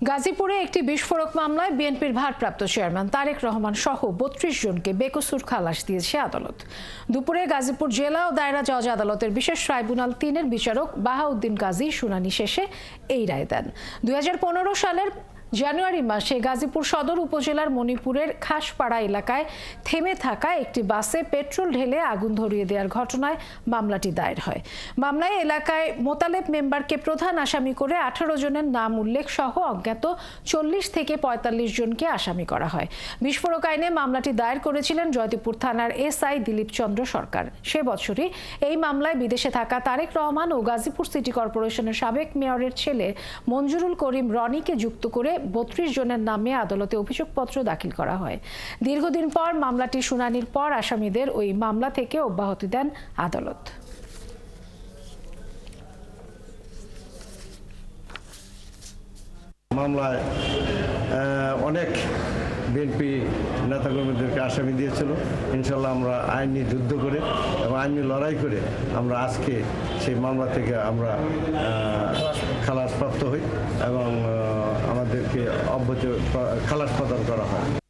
গাজীপুরে একটি বিস্ফোরক মামলায় বিএনপির ভারপ্রাপ্ত চেয়ারম্যান তারেক রহমান সহ ৩২ জনকে বেকসুর খালাস দিয়েছে আদালত। দুপুরে গাজীপুর জেলা ও দায়রা জজ আদালতের বিশেষ ট্রাইব্যুনাল ৩-এর বিচারক বাহাউদ্দিন কাজী শুনানি শেষে এই রায় দেন। ২০১৫ সালের জানুয়ারি মাসে গাজীপুর সদর উপজেলার মণিপুরের খাসপাড়া এলাকায় থেমে থাকা একটি বাসে পেট্রোল ঢেলে আগুন ধরিয়ে দেওয়ার ঘটনায় মামলাটি দায়ের হয়। মামলায় এলাকায় মোতালেব মেম্বারকে প্রধান আসামি করে ১৮ জনের নাম উল্লেখ সহ অজ্ঞাত ৪০ থেকে ৪৫ জনকে আসামি করা হয়। বিস্ফোরক আইনে মামলাটি দায়ের করেছিলেন জয়দেবপুর থানার এসআই দিলীপ চন্দ্র সরকার। সে বছরই এই মামলায় বিদেশে থাকা তারেক রহমান ও গাজীপুর সিটি কর্পোরেশনের সাবেক মেয়রের ছেলে মঞ্জুরুল করিম রনিকে যুক্ত করে ৩২ জনের নামে আদালতে অভিযোগপত্র দাখিল করা হয়। দীর্ঘদিন পর মামলাটি শুনানির পর আসামিদের ওই মামলা থেকে অব্যাহতি দেন আদালত। মামলায় অনেক বিএনপি নেতাকর্মীদেরকে আসামি দিয়েছিল। ইনশাল্লাহ আমরা আইনি যুদ্ধ করে এবং আইনি লড়াই করে আমরা আজকে সেই মামলা থেকে আমরা খালাস প্রাপ্ত হই এবং আমাদেরকে খালাস প্রদান করা হয়।